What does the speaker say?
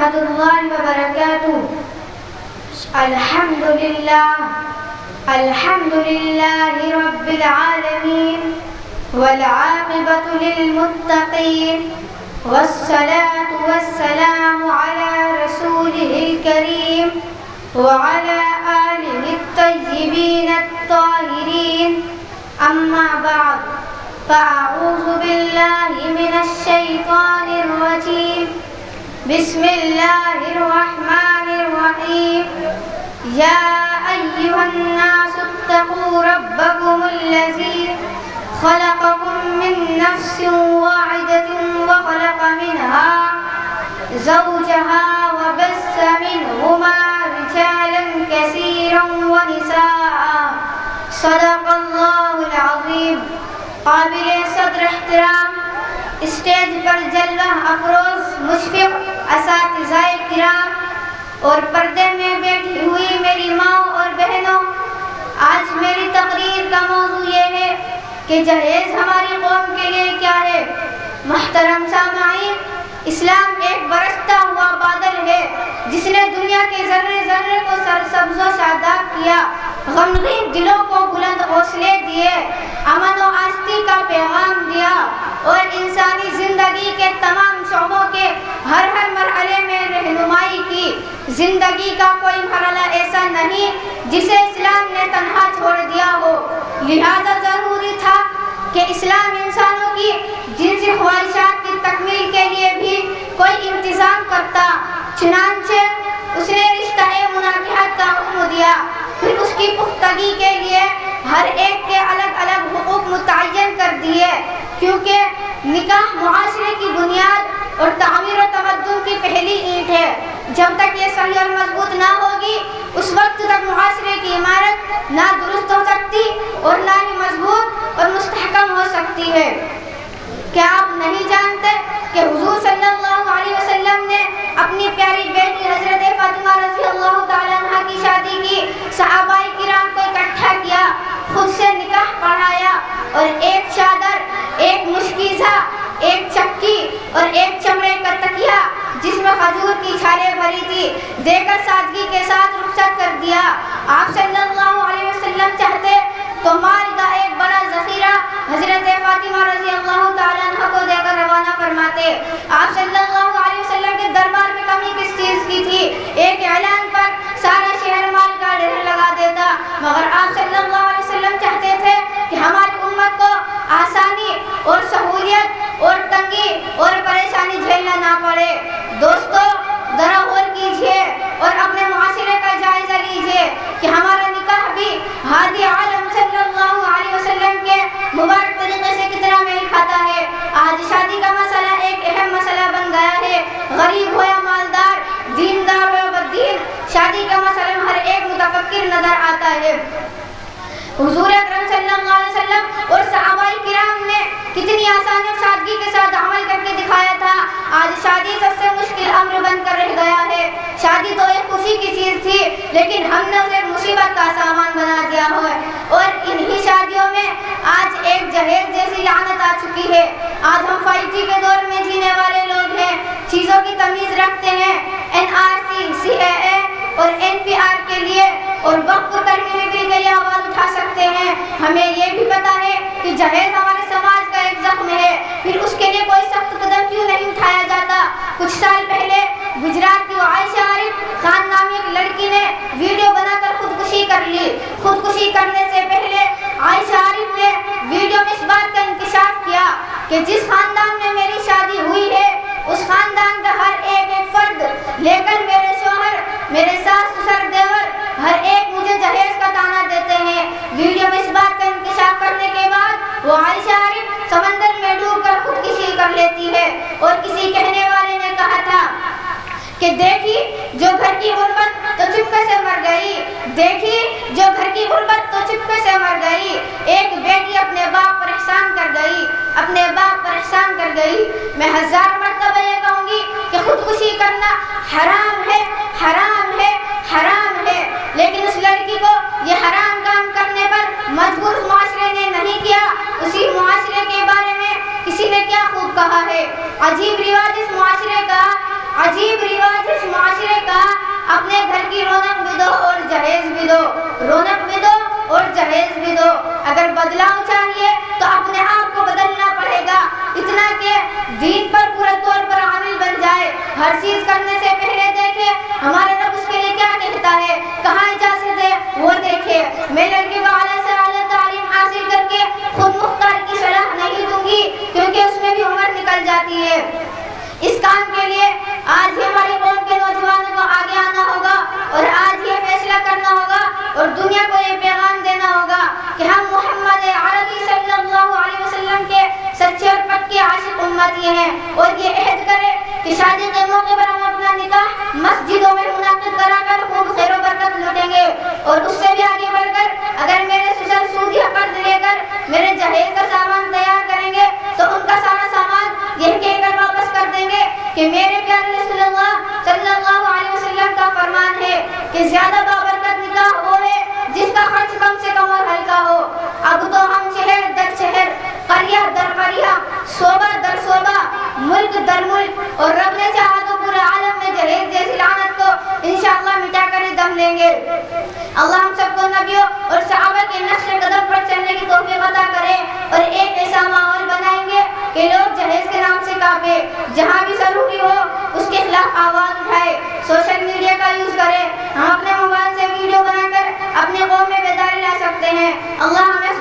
ورحمۃ اللہ وبرکاتہ. الحمد للہ رب العالمین والعاقبۃ للمتقین والصلاة والسلام علی رسولہ الکریم وعلى آلہ الطیبین الطاہرین. اما بعد فاعوذ باللہ من الشیطان الرجیم. بسم اللہ الرحمن الرحیم. یا ایہا الناس اتقوا ربکم الذی خلقکم من نفس واحدۃ وخلق منها زوجها وبث منهما رجالا كثيرا ونساء. صدق اللہ العظیم. قابل صدر احترام اسٹیج پر جلوہ افروز مشفق اساتذہ کرام اور پردے میں بیٹھی ہوئی میری ماں اور بہنوں، آج میری تقریر کا موضوع یہ ہے کہ جہیز ہماری قوم کے لیے کیا ہے. محترم سامعین، اسلام ایک برستا ہوا بادل ہے جس نے دنیا کے ذرے ذرے کو سرسبز و شاداب کیا، غمگین دلوں کو بلند حوصلے دیے، امن و آشتی کا پیغام دیا اور انسانی زندگی کے تمام شعبوں کے ہر مرحلے میں رہنمائی کی. زندگی کا کوئی مرحلہ ایسا نہیں جسے اسلام نے تنہا چھوڑ دیا ہو. لہذا ضروری تھا کہ اسلام انسانوں کی جنسی خواہشات کی تکمیل کے لیے بھی کوئی انتظام کرتا. چنانچہ اس نے رشتہ مناکحت کا حکم دیا، پھر اس کی پختگی کے لیے ہر ایک کے الگ الگ حقوق متعین کر دیے، کیونکہ نکاح معاشرے کی بنیاد اور تعمیر و تمدن کی پہلی اینٹ ہے. جب تک یہ صحیح اور مضبوط نہ ہوگی اس وقت تک معاشرے کی عمارت نہ درست ہو سکتی اور نہ ہی مضبوط اور مستحکم ہو سکتی ہے. کیا آپ نہیں جانتے کہ حضور صلی اللہ علیہ وسلم نے اپنی پیاری بیٹی حضرت فاطمہ رضی اللہ تعالیٰ عنہ کی شادی کی، صحابہ کرام کو اکٹھا کیا، خود سے نکاح پڑھایا اور ایک چادر، ایک مشکیزہ، ایک چکی اور ایک چمڑے کا تکیہ جس میں کھجور کی چھالیں بھری تھی دے کر سادگی کے ساتھ رخصت کر دیا. آپ صلی اللہ علیہ وسلم چاہتے تو مال کا ایک بڑا ذخیرہ حضرت فاطمہ رضی اللہ تعالیٰ عنہ کو دے کر روانہ فرماتے. آپ صلی اللہ علیہ وسلم کے دربار میں کمی کس چیز کی تھی؟ ایک اعلان پر سارا شہر مال کا ڈھیر لگا دیتا، مگر آپ صلی اللہ علیہ وسلم چاہتے تھے کہ ہماری امت کو آسانی اور سہولیت اور تنگی اور پریشانی جھیلنا نہ پڑے. دوستو، ذرا غور کیجیے اور اپنے معاشرے کا جائزہ لیجیے کہ ہمارا نکاح بھی ہادی عالم صلی اللہ علیہ وسلم کے مبارک طریقے سے کتنا میل کھاتا ہے. آج شادی کا مسئلہ ایک اہم مسئلہ بن گیا ہے. غریب ہو یا مالدار، دیندار ہو یا بددین، شادی کا مسئلہ ہر ایک متفکر نظر آتا ہے. حضور اکرم صلی اللہ علیہ وسلم اور صحابہ کرام نے کتنی آسانی اور سادگی کے ساتھ عمل کر کے دکھایا تھا. آج شادی سب سے مشکل امر بن کر رہ گیا ہے. شادی تو ایک خوشی کی چیز تھی لیکن ہم نے اسے مصیبت کا سامان بنا دیا ہے اور انہی شادیوں میں آج ایک جہیز جیسی لعنت آ چکی ہے. آج ہم 5G کے دور میں جینے والے لوگ ہیں، چیزوں کی تمیز رکھتے ہیں. NRC، CAA اور NPR کے لیے اور وقف ترمیمی بل کے لیے آواز اٹھا سکتے ہیں. ہمیں یہ بھی پتا ہے کہ جہیز ہمارے سماج کا ایک زخم ہے، پھر اس کے لیے کوئی سخت قدم کیوں نہیں اٹھایا جاتا. کچھ سال پہلے گجرات کی عائشہ عارف خان نامی ایک لڑکی نے ویڈیو بنا کر خودکشی کر لی. خودکشی کرنے سے پہلے عائشہ عارف نے ویڈیو میں اس بات کا انکشاف کیا کہ جس خاندان میں میری شادی ہوئی ہے اس خاندان کا ہر ایک فرد، لیکن میرے شوہر، میرے ساس سسر دیور ہر ایک مجھے جہیز کا تانا دیتے ہیں. ویڈیو میں اس بات کا انکشاف کرنے کے بعد وہ عائشہ عارف سمندر میں ڈوب کر خودکشی کر لیتی ہے اور کسی کہنے والے نے کہا تھا کہ دیکھی جو گھر کی غربت تو چپکے سے مر گئی، دیکھی جو گھر کی غربت تو چپکے سے مر گئی. ایک بیٹی اپنے باپ پر احسان کر گئی، اپنے باپ پر احسان کر گئی. میں 1000 مرتبہ یہ کہوں گی کہ خودکشی کرنا حرام ہے، حرام ہے، حرام ہے، لیکن اس لڑکی کو یہ حرام کام کرنے پر مجبور معاشرے نے نہیں کیا. اسی معاشرے کے بارے میں کسی نے کیا خوب کہا ہے، عجیب رواج اس معاشرے کا، عجیب رواج اس رونق بھی دو اور جہیز بھی دو، رونق بھی دو اور جہیز بھی دو۔ اگر بدلاؤ چاہیے تو اپنے آپ کو بدلنا پڑے گا، اتنا کہ دین پر پورا طور پر عامل بن جائے۔ ہر چیز کرنے سے پہلے دیکھے ہمارا رب اس کے لیے کیا کہتا ہے، کہاں اجازت ہے وہ دیکھے۔ میں لڑکے کو اعلیٰ سے اعلیٰ تعلیم حاصل کر کے خود مختار کی صلاح نہیں دوں گی، کیونکہ اس میں بھی عمر نکل جاتی ہے۔ اس کام کے لیے آج ہی ہماری قوم کے نوجوانوں کو آگے آنا ہوگا اور آج یہ فیصلہ کرنا ہوگا اور دنیا کو یہ پیغام دینا ہوگا کہ ہم محمد عربی صلی اللہ علیہ وسلم کے سچے اور پکے عاشق امتی ہیں، اور یہ عہد کرے کہ شادی کے موقع پر ہم اپنا نکاح مسجدوں میں منعقد کرا کر خوب خیر و برکت لوٹیں گے، اور اس سے بھی آگے بڑھ کر اگر میرے سسر سودی قرض لے کر میرے جہیز کا سامان تیار کریں گے تو ان کا سارا سامان یہ کہہ کر واپس کر دیں گے کہ میرے پیارے رسول اللہ صلی اللہ علیہ وسلم کا فرمان ہے کہ زیادہ بابرکت نکاح وہ ہے جس کا خرچ کم سے کم اور ہلکا ہو۔ اب تو ہم شہر در شہر، قریہ در قریہ، صوبہ در صوبہ، ملک در ملک، اور رب نے چاہا تو پورے عالم میں جہیز جیسی لعنت کو انشاءاللہ مٹا کر ہی دم لیں گے۔ اللہ ہم سب کو نبیوں اور صحابہ کے نقش قدم پر چلنے کی توفیق عطا کرے اور ایک ایسا ماحول بنائیں گے کہ لوگ جہیز کے نام سے کانپے، جہاں بھی ضروری ہو اس کے خلاف آواز اٹھائے، سوشل میڈیا کا یوز کرے۔ ہم اپنے موبائل سے ویڈیو بنا کر اپنے قوم میں بیداری لا سکتے ہیں۔ اللہ ہمیں